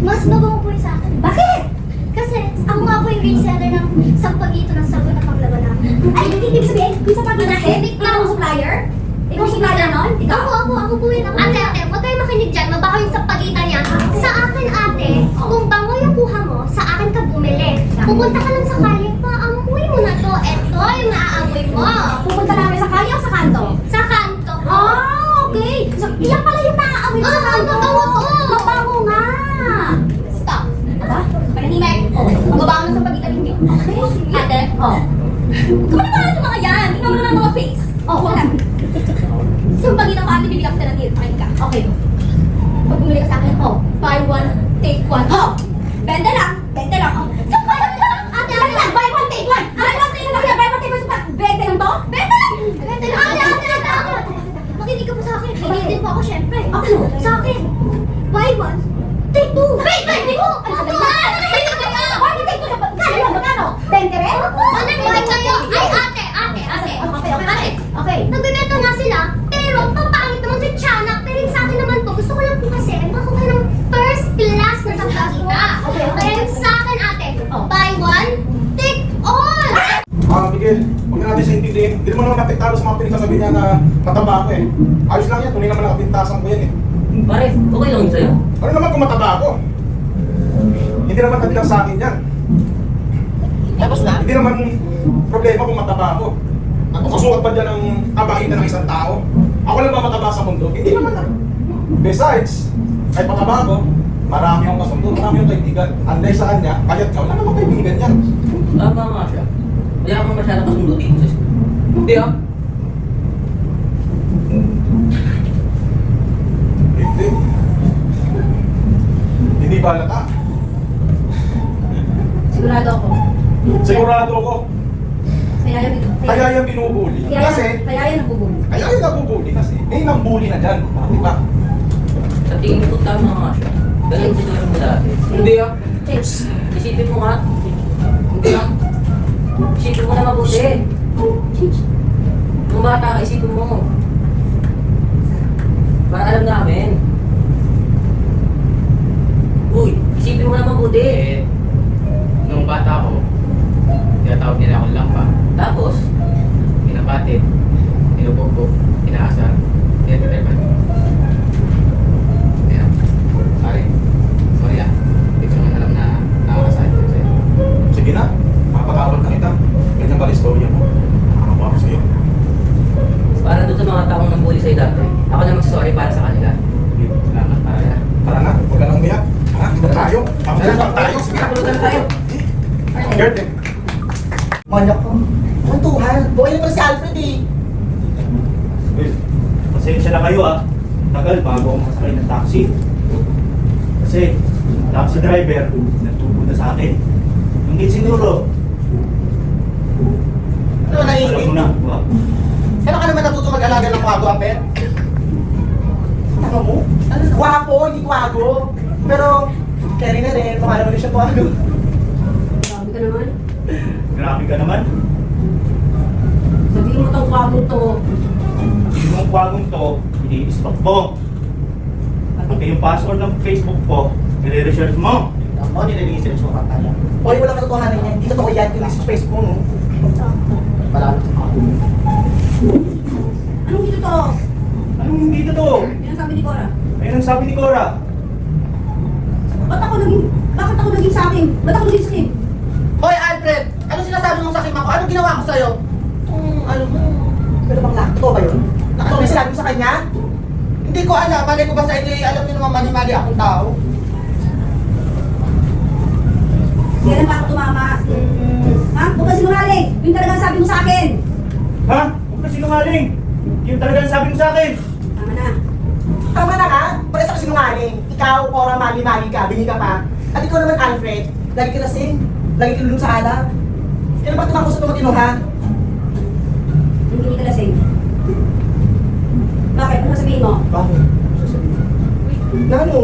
Mas mabango po yung sa akin. Bakit? Kasi ako nga po yung reseller ng sampagito ng sabon na panglaban namin. Ay, ibig sabihin, yung sampagito na ikaw ang supplier? Ikaw ang supplier nun? Ikaw? Ako po yun. Ate, huwag kayo makinig dyan. Mabaho yung sampagita niya. Sa akin, ate, kung bango yung kuha mo, sa akin ka bumili. Pupunta ka lang sa kalye, paamoy mo na to. Eto yung naaamoy mo. Pupunta namin sa kalye o sa kanto? Sa kanto. Oh, okay. So, yan pala yung naaamoy mo sa kanto. Mabango nga. Stop. Aba? Panahimik. Mababango na sampagita ninyo. Okay. Ate? Kumano ba sa mga yan? Tingnan mo naman mga face. Wala. Sampagita ko ate, bibigyan ko ng deal. Pakinig ka. Okay. Pag bumili ka sa akin, buy one, take one. Benta lang. So, buy one lang. Ate, buy one, take one. Buy one, take one. Buy one, take one. Benta lang to? Benta lang. Ate. Makinig ka po sa akin. Hindi din po ako, syempre. Sa akin. Buy one, take two. Wait, take two. Ano sabi ka? Buy one, take two. Magkano? 20 rin? Managimik kayo. Ay, ate. Okay. Nagbibenta nga sila, pero papangit naman si Tiyanak. Pero yung sa akin naman po, gusto ko lang po kasi makuha ng first class na sampagita. Kaya yung sa akin, ate, buy one, take all. Miguel, huwag na natin sa intindihin. Hindi naman naman napiktalo sa mga pinagsasabi niya na mataba ako eh. Ayos lang yan, tunay naman nakapintasan ko yan eh. Pare, okay lang yun sa'yo. Ano naman kung mataba ako? Hindi naman kabilang sa akin yan. Tapos na? Hindi naman problema kung mataba ako. At kasukat pa dyan ang kabahitan ng isang tao. Ako lang ba mataba sa mundo? Hindi naman na. Besides, kahit mataba ako, marami akong kasundo, marami akong kaibigan. Unless sa kanya, kaya't ka, wala namang kaibigan yan. Tama nga siya. Kaya ako masyadong kasundo dito sa school. Hindi ah. Hindi. Hindi ba halata? Sigurado ako. Sigurado ako. Kaya yan binubuli. Kasi, Kaya yan nabubuli. kaya yan nabubuli kasi. May nambuli na dyan. Di ba? Sa tingin ko tama nga siya. Ganun siguro mo dati. Hindi ah. Isipin mo nga. Hindi ah. Isipin mo na mabuti. Kung bata ka, isipin mo. Para alam namin. Uy, isipin mo na mabuti. Nung bata ko, tinatawag nila akong lampa. Tapos, Pinapatid, pinubugbog, inaasar, tinatitrepan. Kaya, sorry ah. Hindi ko naman alam na nakakasahin ko sa'yo. Sige na. Mapag-awal na kita. Ganyan ba istorya mo? Nakakawa ko sa'yo. para doon sa mga taong nambuli sa'yo dati, ako na mag-sorry para sa kanila. Salamat para yan. Tara na. Huwag ka nang umiyak. Ha? Dito tayo. Papagulong tayo. Sige na. Pulutan tayo. Gert eh. Manyak ko. Tuntuhan. Buhay na pala si Alfred eh. Well, pasensya na kayo ah. Tagal bago ako makasakay ng taxi. Kasi, taxi driver, nagtubo na sa akin. Hindi siguro. Ano Alam naiingit? mo na, wag. Kailan ka naman natuto mag-alaga ng kwago, Amber? Tama mo? Kwago, hindi kwago. Pero, carry na rin. Pangalan mo rin siya kwago. Sabi ka naman. Grabe ka naman. Sabihin mo tong kwagong to. Yung kwagong to, i-stop mo. Pati yung password ng Facebook ko, nire-research mo. Ako, nire-research mo kaya. Hoy, walang katotohanan yan. Hindi totoo yan. Yung research Facebook mo, no? Palalo sa kwago. Anong dito to? Anong hindi totoo? Yan ang sabi ni Cora. Ayun ang sabi ni Cora. Bakit ako naging sa akin? Ba't ako naging skin? Hoy, Alfred! Ano sinasabi mo sa akin ako? Anong ginawa ko sa'yo? Ano mo? Pero bakla, totoo ba yun? Ano may sinabi mo sa kanya? Hindi ko alam. Malay ko ba sa inyo, alam niyo naman mali-mali akong tao. Kailan ba ako tumama? Ha? Huwag ka sinungaling! Yung talagang sabi mo sa akin! Ha? Huwag ka sinungaling. Yung talagang sabi mo sa akin. Tama na. Tama na ka? Pares ako sinungaling. Ikaw, Cora, mali-mali ka. Bingi ka pa. At ikaw naman, Alfred. Lagi ka lasing. Lagi ka lulong sa alak. Kailan ba tumakusap na matino, ha? Hindi ka lasing. Bakit? Ano sabihin mo? Bakit? Na ano?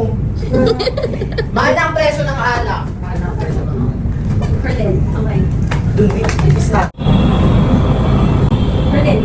Mahal ang presyo ng alak. Mahal ang presyo ng alak. Curtin. Okay. Dun, it's not. Curtin.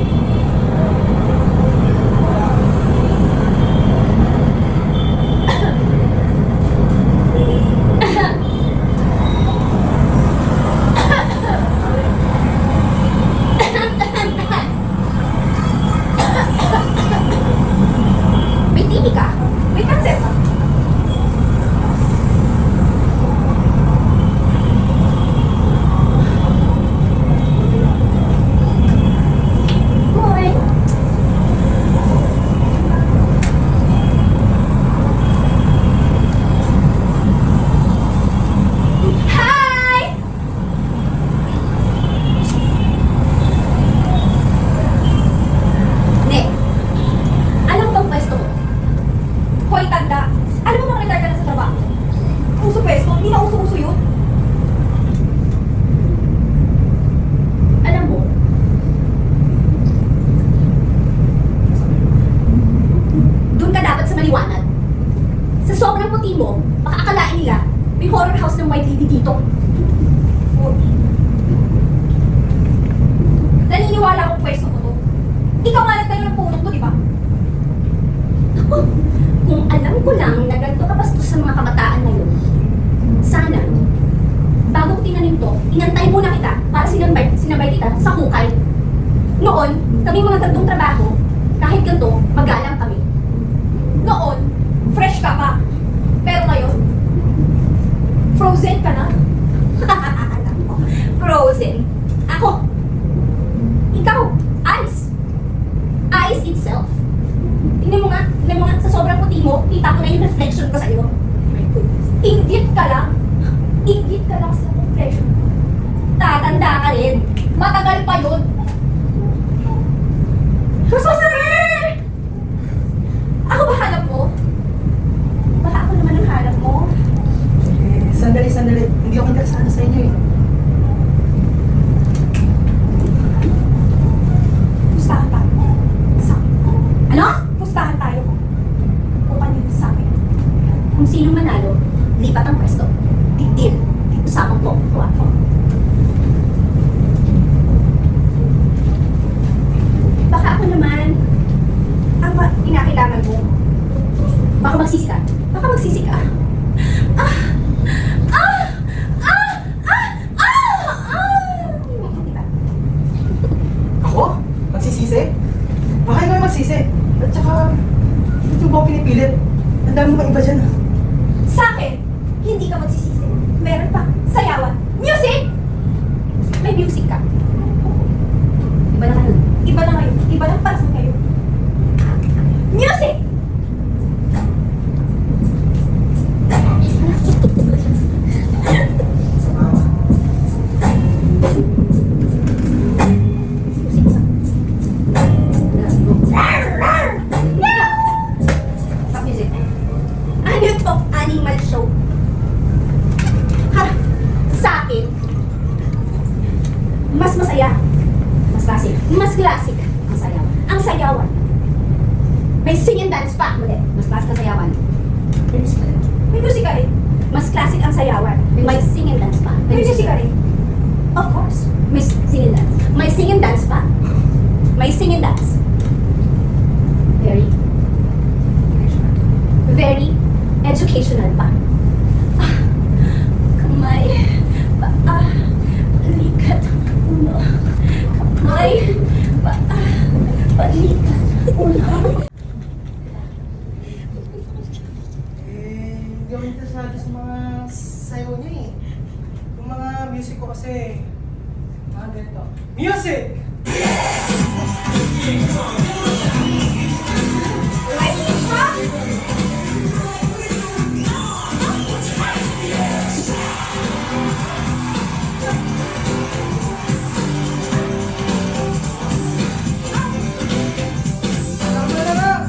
Sinabay kita sa hukay. Noon, kami mga tatlong trabaho, kahit ganito, magalang kami. Noon, fresh ka pa. Pero ngayon, frozen ka na. Alam mo, frozen. Ako, ikaw, ice. Ice itself. Tingnan mo nga, sa sobrang puti mo, kita ko na yung reflection ko sa'yo. Inggit ka lang. Inggit ka lang sa reflection. Tatanda ka rin. Matagal pa yun. Susunod! Ako ba hanap mo? Baka ako naman ang hanap mo. Sandali. Hindi ako interesado sa inyo eh. Pustahan tayo. Ano? Pustahan tayo. Kung kanino sa akin. Kung sino manalo, lipat ang pwesto. Deal. Usapang po. Ako. Baka ako naman ang inakailangan mo. Baka magsisi ka. Baka magsisi ka. Diba? Ako? Magsisisi? Baka ikaw yung magsisi. At saka, hindi mo ako pinipilit. Ang dami mo iba dyan ah. Sa akin, hindi ka magsisisi. Meron pa. Sayawan. Music! May music ka. Iba na ngayon. Iba na ngayon. Iba na para sa kayo. Music! Stop music. Ano to? Animal show. Ha? Sa akin, mas masaya. Mas classic. Mas classic ang sayawan. Ang sayawan. May sing and dance pa. Muli. Mas classic ang sayawan. May music ka rin. May music ka rin. Mas classic ang sayawan. May sing and dance pa. May music ka rin. Of course. May sing and dance. May sing and dance pa. May sing and dance. Very educational pa. Kamay, paa, balikat, ulo. Kamay, paa, balikat, ulo. Hindi ako interesado sa mga sayo niyo eh. Yung mga music ko kasi, mga ganito. Music! Tama na!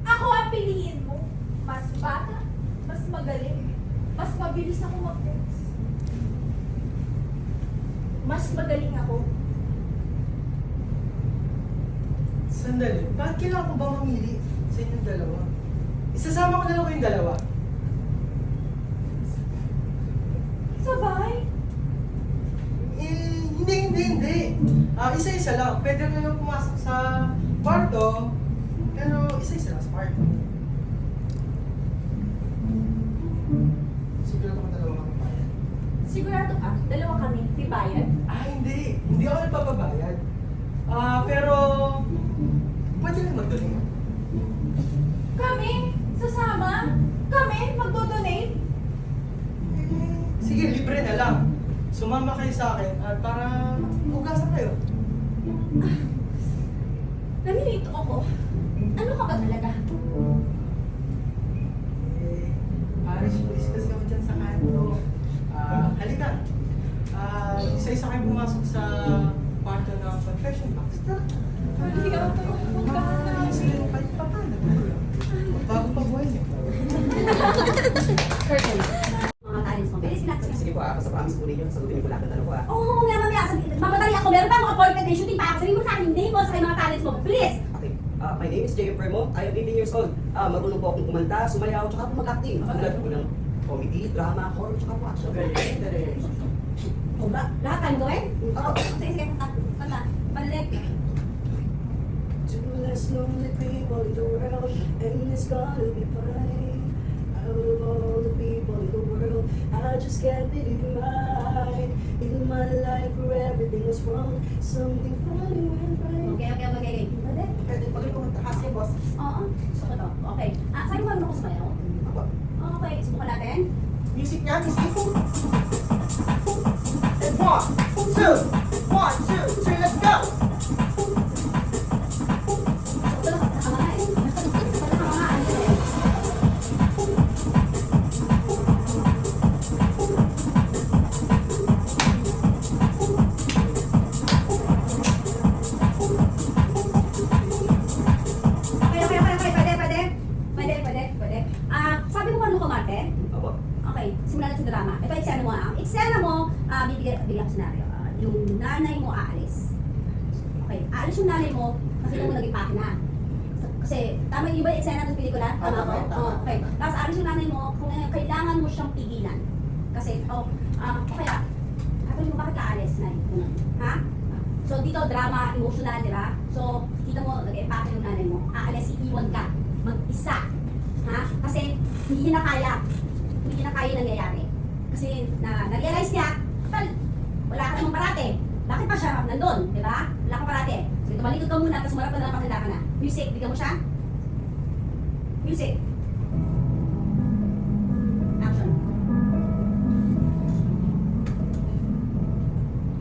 Ako ang piliin mo. Mas bata, mas magaling, mas mabilis ako mag-dance. Mas magaling ako. Sandali, bakit kailangan ko ba mamili sa inyong dalawa? Isasama ko na lang kayong dalawa. Sabay? Hindi. Isa-isa lang. Pwede kayong pumasok sa kwarto, pero isa-isa lang sa kwarto. Sigurado ko dalawa kami bayad. Sigurado ka? Dalawa kami, di bayad? Hindi. Hindi ako nagpapabayad. Pero, pwede rin magduling. Kami? Sasama? Kami? Magdodonate? Sige, libre na lang. Sumama kayo sa akin at para hugasan kayo. Naninito ako. Ano ka ba talaga? Paris police kasi ako dyan sa kanto. Halika. Isa-isa kayo pumasok sa kwarto ng confession box. Hindi ka ba Sige, paano? Bago pa buhay niyo. Mga talents mo, bilis sila. Sige po, basta promise po ninyo, sagutin niyo po lahat ng tanong ko ah. Oo, mamaya. Mamadali ako. Meron pa akong appointment na shooting pa ako. Sabihin mo sa akin yung name mo sa mga talents mo. Please! Okay. My name is J.M. Fermo. I am 18 years old. Marunong po akong kumanta, sumayaw, tsaka po mag-acting. Tulad po ng comedy, drama, horror, tsaka po action. O ba? Lahat tayong gawin? Oo. Sige. Kanta. Balik. Two less lonely people in the world, and it's gonna be fine. Out of all the people in the world, I just can't believe mine. In my life where everything was wrong. Something funny went right. Okay. Pwede? Pwede pag kumanta kasi, boss. Oo. Gusto ko to. Okay. Sabi mo marunong ko sumayaw? Ako. Okay, subukan natin. Music niya, music. And 1, 2, 3, let's go! Ito nakakanga eh. Nakakanga eh. Okay. Pwede. Sabi mo marunong kumarte? Apo. Okay, simulan natin sa drama. Ito eksena mo. Ang eksena mo, bigyan ko senaryo. Yung nanay mo aalis. Okay, aalis yung nanay mo, kasi mo naging pakina. Kasi, tama yung iba yung eksena ng pelikula? Tama ko? Tama. Okay, tapos aalis yung nanay mo, kung kailangan mo siyang pigilan. Kasi, okay katulad mo bakit ka aalis, nay? Ha? So, dito drama, emotional, di ba? So, kita mo, nag-empake yung nanay mo, aalis, iiwan ka, mag-isa. Ha? Kasi, hindi niya na kaya yung nangyayari. Kasi na-realize niya, wala ka namang parate. Bakit pa siya nandun? Di ba? Wala ka parate. So tumalikod ka muna, tapos umarap ka na lang pagkanda ka na. Music, bigyan mo siya. Music. Action.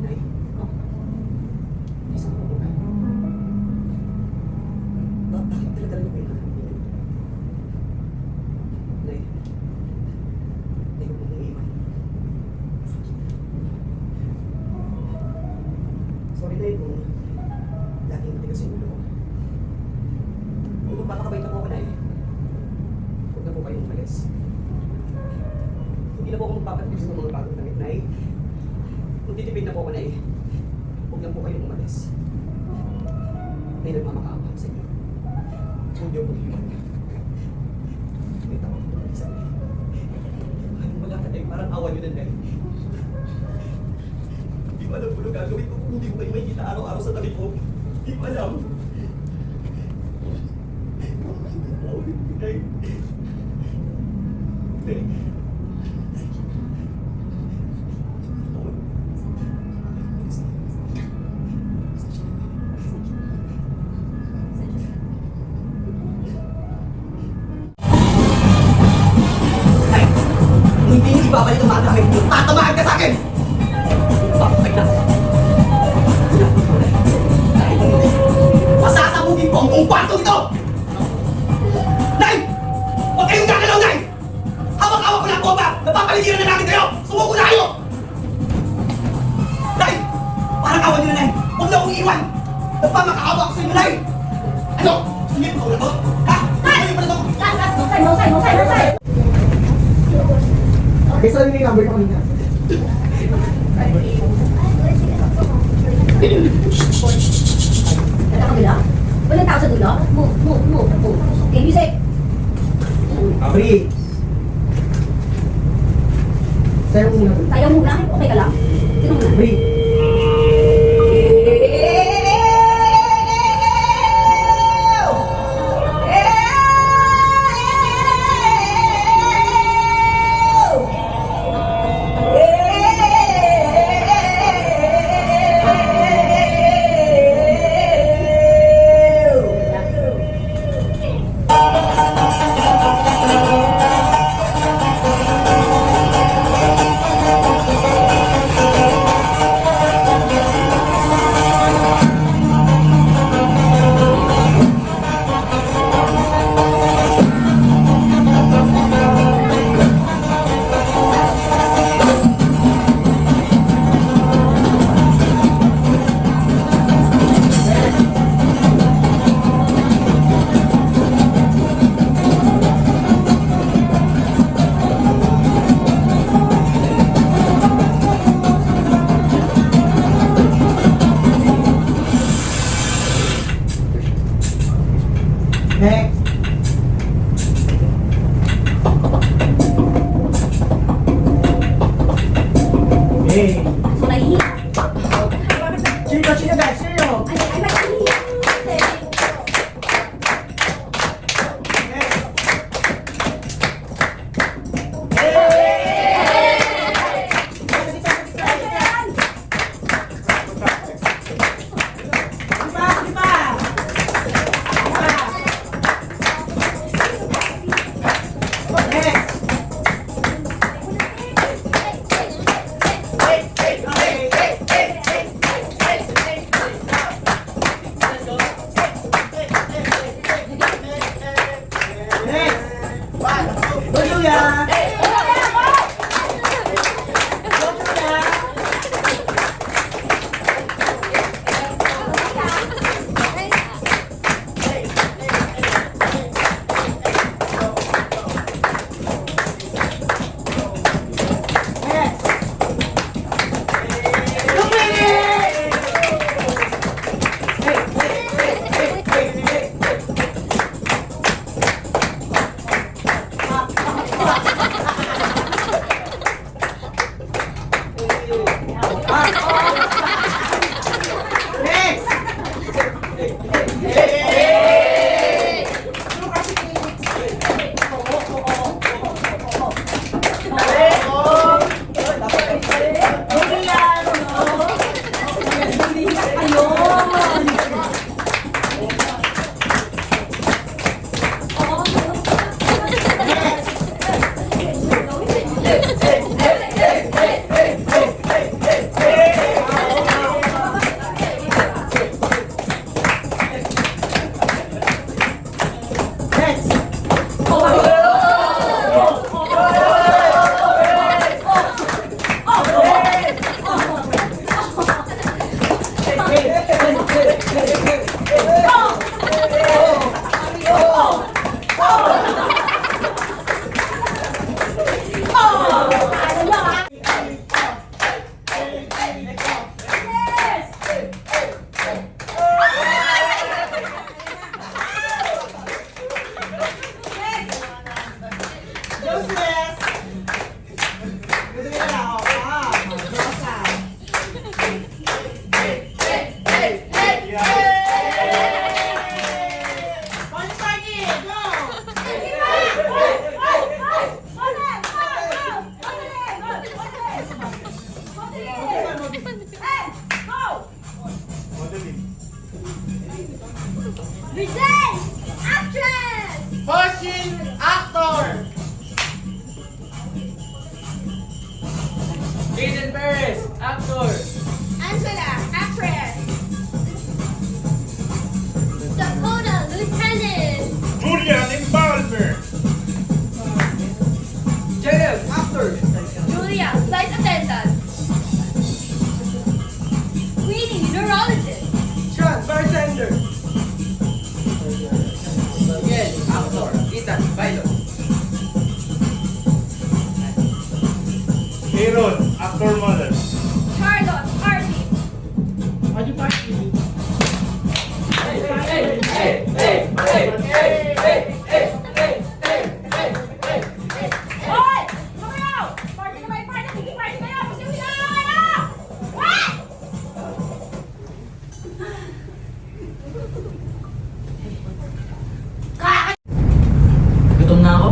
Nay, Oh. isang po kayo. Bakit talaga niyo po ito? Nay, hindi ko po umiiwan. Sorry Nay kung laging matigas yung ulo ko. Kung magpapakabait na po ako, Nay, huwag na po kayong umalis. Hindi na po ako magpapatigil sa mga bagong damit, Nay. Kung titipid na po ako, Nay, huwag na po kayong umalis. May nagmamakaawa sa inyo. Huwag niyo po iwan. May tawag po isa, Nay. Anong wala ka, Nay? Parang awa niyo na, Nay. Hindi ko alam kung ano gagawin ko kung hindi ko kayo makikita araw-araw sa tabi ko. Hindi ko alam. Nay. Nay. Nay, hindi niyo ibabalik ang mga gamit niyo. Tatamaan ka sa akin! Babalik na. Dahil kung hindi, masasabugin ko ang buong kwarto ito! Nay! Huwag kayong gagalaw, Nay! Hawak-hawak ko lang po ba? Napapaligiran na namin kayo! Sumuko na kayo! Nay! Parang awan niyo na, Nay! Huwag na akong iwan! Nagpamakaawa ako sa inyo, Nay! Ano? Sige, ikaw na to? Ha? Ano yung pala to? Mausay! Okay, so yung number ko kanina. Kabila? Walang tao sa dulo? Move. Okay, music. Abri! Sayo muna. Sayaw muna. Okay ka lang? Sino muna? Abri! Next! Hey! So, nahihiya. Sino guys? Sino? Ay, nahihiya. Next! Useless! Gusto nila na ako. Punch party! Go! Presents actress! Pushing actor! Jaden Perez, actor. Angela, actress! Dakota, lieutenant! Julian Involver! Jael, actor. Julia, flight attendant! Queenie, neurologist! Sean, bartender. Miguel, actor. Ethan, pilot. Aaron, actor model. Charlotte, artist! Hoy! Tumayaw! Party na may party! Kiki-party kayo! Kasi wala na! What? Gutom na ako.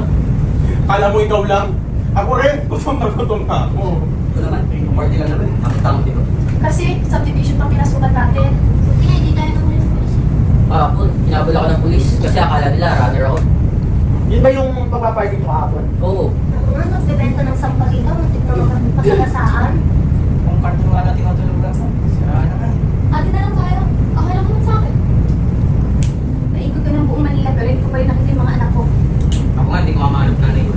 Kala mo ikaw lang? Ako rin, gutom na ako. Ito naman, party lang naman. Takot dito. Kasi subdivision pang pinasukan natin. Buti nga hindi tayo nahuli ng polis. Ah, po, hinabol ako ng pulis kasi akala nila runner ako. Yun ba yung pagpaparty mo kahapon? Oo. Ano, magbebenta ng sampagita, muntik na magpasagasaan. Kung karton nga natin natulog lang sa siraan naman. Ate na lang tayo. Okay lang naman sa akin. Naikot ko ng buong Manila pero hindi ko pa rin nakita yung mga anak ko. Ako nga, hindi ko mamahanap nanay ko.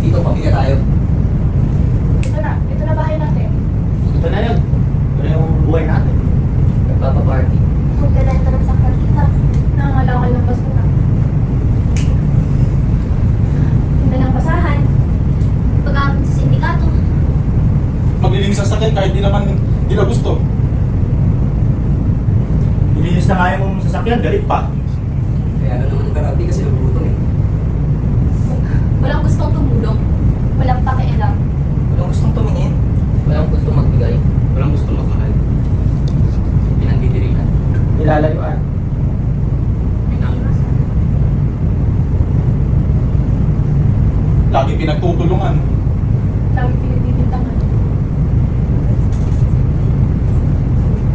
Dito, pamilya tayo. Ito na bahay natin. Ito na yun. Ito na yung buhay natin. Nagpapaparty. Magbebenta ng sampagita. Nangangalawal ng basura. Ganda ng basahan. Pag-aabot sa sindikato. Maglilinis sa sakyan kahit di na gusto. Ilinis na nga yung sasakyan, galit pa. Kaya ano naman ang garabi kasi nagugutom eh. Walang gustong tumulong. Walang pakialam. Walang gustong tumingin. Walang gusto magbigay. Walang gustong makahal. Pinandidirihan. Nilalayuan. Pinangiwasan. Lagi pinagtutulungan. Lagi pinagbibintangan.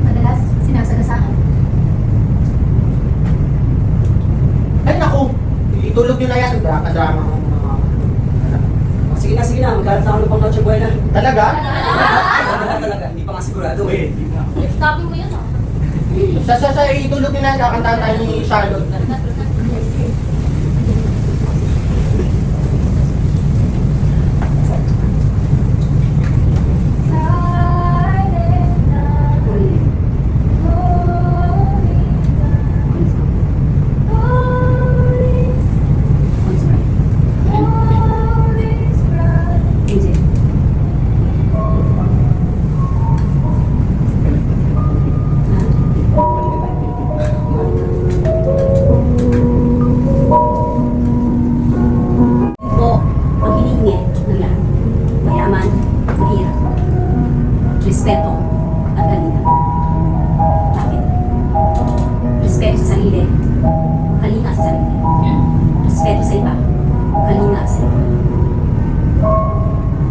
Madalas, sinasagasaan. Ay naku! Itulog nyo na yan. Drama-drama ng mga... Sige na. Magkalat na ako ng pang Noche Buena. Talaga? Talaga. Hindi pa nga sigurado eh. Wait, hindi na. Copy mo yun, ah. Sa itulog nyo na yan. Kakantahan tayo ni Charlotte. respeto at kalinga. Bakit? Respeto sa sarili, kalinga sa sarili. Respeto sa iba, kalinga sa iba.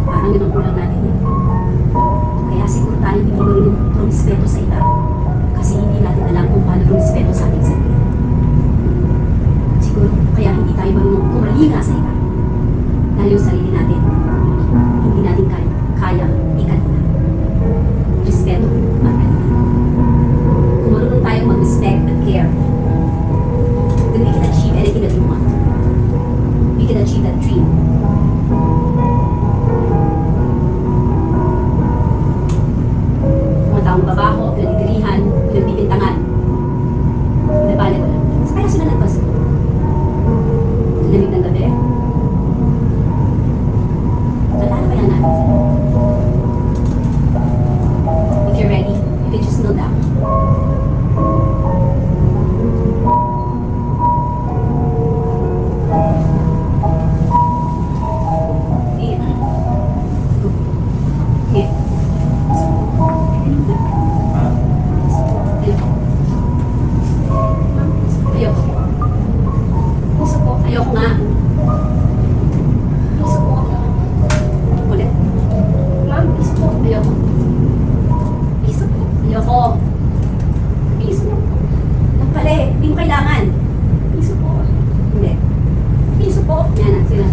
Parang yun ang kulang natin yun. Kaya siguro tayo hindi marunong rumispeto sa iba. Kasi hindi natin alam kung paano rumispeto sa ating sarili. Siguro kaya hindi tayo marunong kumalinga sa iba. Dahil yung sarili natin, hindi natin kaya ikalina. Respeto at kalina. Kung marunong tayong mag-respect and care, then we can achieve anything that we want. We can achieve that dream. Mga taong babaho, pinagdidirihan, pinagbibintangan. Pinabali ko lang. Kaya sila nagpasko. Lamig ng gabi. Malalabayan natin sila. If you're ready, you can just kneel down. Here. Here. Ayoko. Puso po. Ayoko nga. Puso po. Ulit. Ma'am, puso po. Ayoko. Piso po. Ayoko. Piso po. Ang pala eh. Hindi mo kailangan. Piso po. Hindi. Piso po. Yan na. Sige na.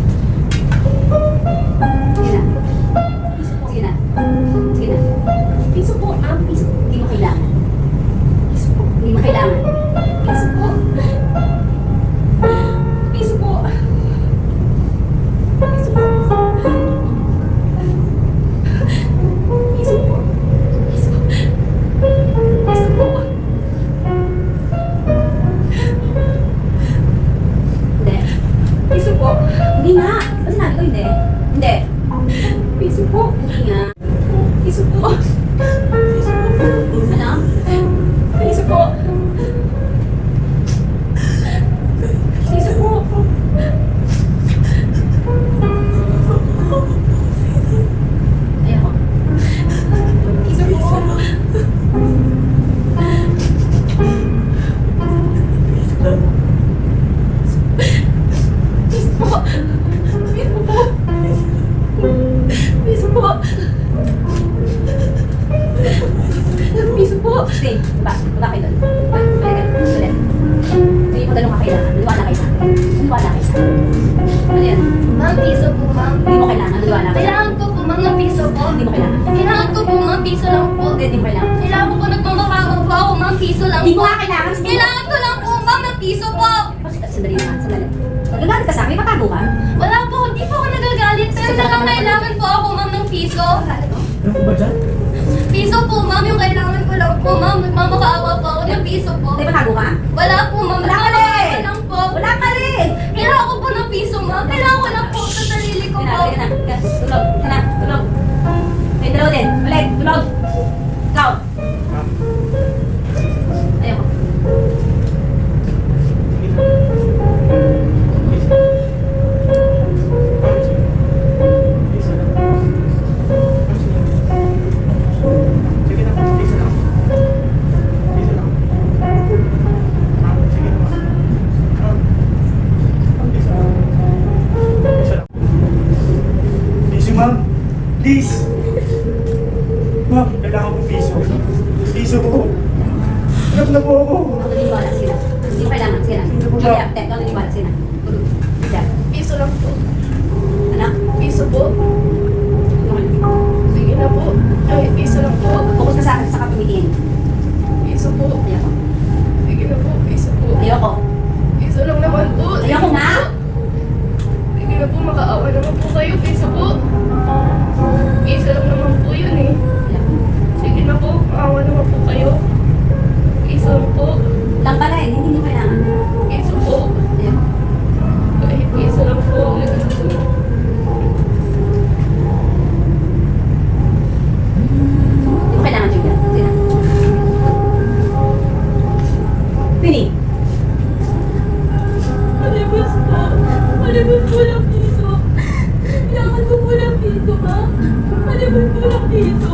Sige na. Piso po. Sige na. Sige na. Piso po. Piso. Hindi mo kailangan. Piso po. Hindi mo kailangan. Piso po. Piso po. Piso po. Piso po. Piso. Piso po. Hindi. Piso po. Hindi nga. Ba't sinabi ko hindi? Hindi. Piso po. Hindi nga. Piso po. Piso po. Ano? Piso po. Piso po. Ayoko. Piso po. Piso po. Piso po. Piso po. Piso po. Stay. Baba kayo doon. Balik. Hindi mo ganun kakailangan. Maniwala kayo sa akin. Maniwala kayo sa akin. Ano yan? Ma'am, piso po, ma'am. Hindi mo kailangan. Maniwala kayo sa Kailangan ko po, ma'am, ng piso po. Hindi mo kailangan. Kailangan ko po, ma'am, piso lang po. Hindi mo kailangan. Kailangan ko po, nagmamakaawa po ako, ma'am, piso lang Hindi po. mo nga kailangan. Kailangan ko lang po, ma'am, ng piso po. Sandali naman. Sandali. Magagalit ka sa akin. May patago ka. Wala po, hindi po ako nagagalit. Pero nangangailangan po ako, ma'am, ng piso. Ano ko ba dyan? Piso po, ma'am, yung kailangan ko lang po, ma'am. Nagmamakaawa po ako ng piso po. May patago ka. Wala po, ma'am. Wala ka rin. Nagmamakaawa lang po. Wala ka rin. Kailangan ko po ng piso, ma'am. Kailangan ko lang po sa sarili ko po. Sige na. Tulog. Sige na. Tulog. May dalaw din. Balik. Tulog. Ikaw. Ayoko. Sige na, isa lang. Isa lang. Sige na. Isa lang. Isa lang. Piso, ma'am. Please. Ma'am, kailangan ko piso. Piso ko. Hirap na po ako. Ako naniniwala. Sige na. Hindi mo kailangan. Sige na. Hindi. Ako naniniwala. Sige na. Tulog. Sige. Piso lang po. Anak. Piso po. Sige na po. Ay, piso lang po. Focus ka sa akin. Sa kapimitiin. Piso po. Ayoko. Sige na po. Piso po. Ayoko. Piso lang naman po. Ayoko nga. Sige na po. Makaawa naman po kayo. Piso po. Piso lang naman po yun eh. Ayoko. Sige na po. Maawa naman po kayo. Piso lang po. Lang pala eh. Hindi mo kailangan. Piso po. Ayoko. Ay, piso lang po. Hindi mo kailangan, Julia. Sige na. Winnie. Malibos po. Malibos po ng piso. Kailangan ko po ng piso, ma. Malibos po ng piso.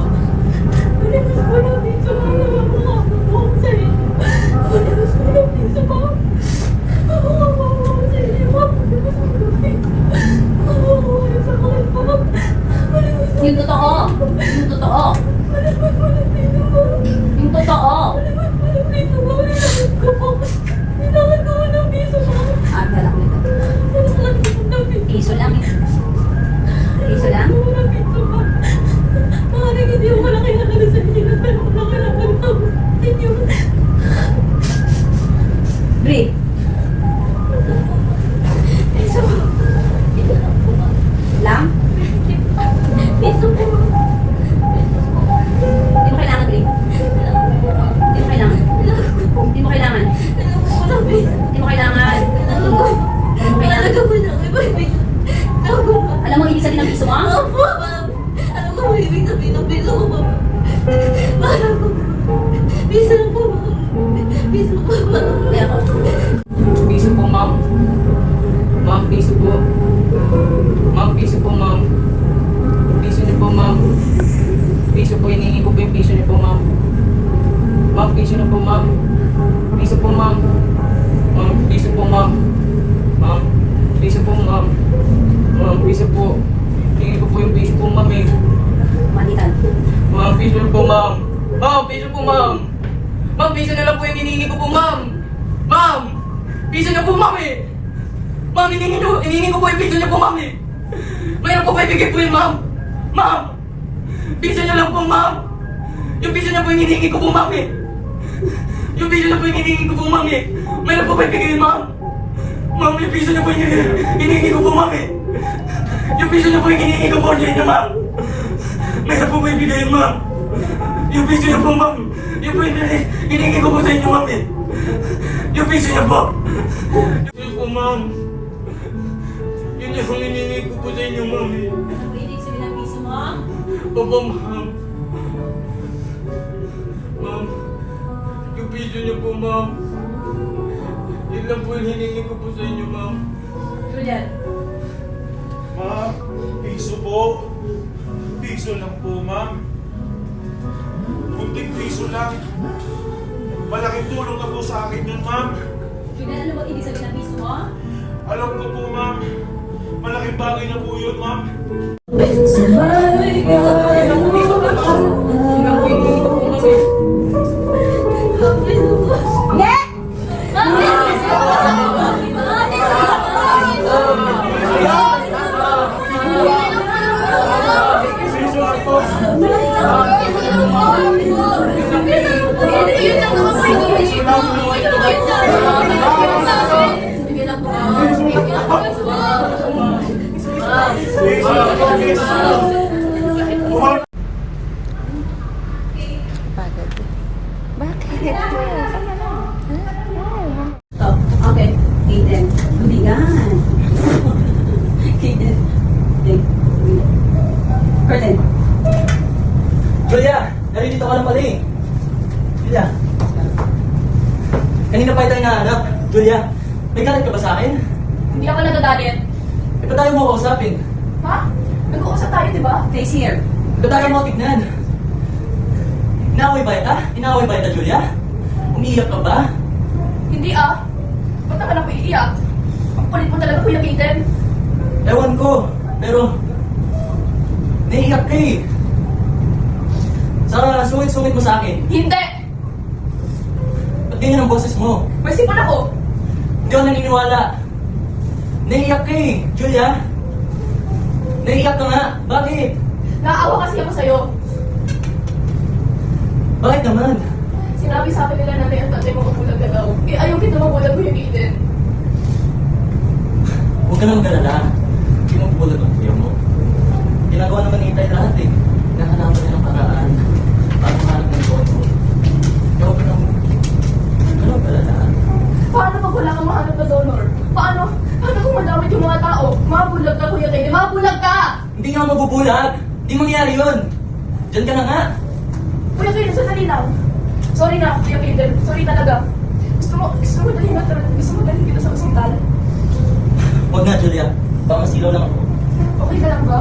Piso ko po. Para po. Piso lang po. Piso po. Piso po, ma'am. Ma'am, piso po. Ma'am, piso po, ma'am. Piso niyo po, ma'am. Piso po, hinihingi ko po yung piso niyo po, ma'am. Ma'am, piso niyo po, ma'am. Piso po, ma'am. Ma'am, piso po, ma'am. Ma'am, piso po, ma'am. Ma'am, piso po. Hinihingi ko po yung piso po, ma'am eh. Manitan. Ma'am, piso po, ma'am. Ma'am, piso po, ma'am. Ma'am, piso na lang po yung hinihingi ko po, ma'am. Ma'am, piso na po, ma'am eh. Ma'am, hinihingi ko po yung piso niyo po, ma'am eh. Mayroon po ba ibigay po yun, ma'am? Ma'am, piso niyo lang po, ma'am. Yung piso niyo po yung hinihingi ko po, ma'am eh. Yung piso niyo po yung hinihingi ko po, ma'am eh. Mayroon po ba ibigay yun, ma'am? Ma'am, yung piso niyo po yung hinihingi ko po, ma'am eh. Yung piso niyo po yung hinihingi ko po, ma'am. Mayroon po ba ibigay yun, ma'am? Yung piso niyo po, ma'am. Yung po yung hinihingi ko po sa inyo, ma'am eh. Yung piso niyo po. Yung piso po, ma'am. Yun yung hinihingi ko po sa inyo, ma'am eh. Ano po ibig sabihin ng piso mo? Opo, ma'am. Ma'am, yung piso niyo po, ma'am. Yun lang po yung hiningi ko po sa inyo, ma'am. Julian. Ma'am, piso po. Piso lang po, ma'am. Kunting piso lang. Malaking tulong na po sa akin yun, ma'am. Julian, ano ba ibig sabihin ng piso mo? Alam ko po, ma'am. Malaking bagay na po yun, ma'am. Yun lang po yung hiningi ko po, ma'am eh. Oh, okay. Aiden. Tubigan. Aiden. Curtin. Julia, naririto ka lang pala eh. Julia. Kanina pa tayo nahanap. Julia, may galit ka ba sa akin? Hindi ako nagagalit. E pa tayo mo kausapin? Ha? Nag-uusap tayo, di ba? Face here. E pa tayo mo tignan? Inaaway ba ita? Inaaway ba ita, Julia? Umiiyak ka ba? Hindi ah. Ba't naman ako iiyak? Ang kulit mo talaga, Kuya Kaden. Ewan ko, pero naiiyak ka eh. Saka sungit-sungit mo sa akin. Hindi! Ba't ganyan ang boses mo? May sipon ako. Hindi ako naniniwala. Naiiyak ka eh, Julia. Naiiyak ka nga. Bakit? Naaawa kasi ako sa'yo. Bakit naman? Sinabi sa akin nila nanay at tatay mo mabulag na daw. Eh ayaw kita mabulag, Kuya Kaden. Huwag ka na mag-alala. Hindi mo bulag ang kuya mo. Ginagawa naman ni Itay lahat eh. Nakahanapan niya ng paraan. Para mahanap ng buhay mo. Kaya huwag ka na mag-alala. Paano pag wala kang mahanap na donor? Paano? Paano kung madamit yung mga tao? Mabulag ka, Kuya Kaden. Mabulag ka! Hindi nga mabubulag. Hindi mangyayari yun. Diyan ka na nga. Kuya Kaden, sandali lang. Sorry na, Kuya Kaden. Sorry talaga. Gusto mo dalhin kita sa ospital? Huwag na, Julia. Baka masilaw lang ako. Okay ka lang ba?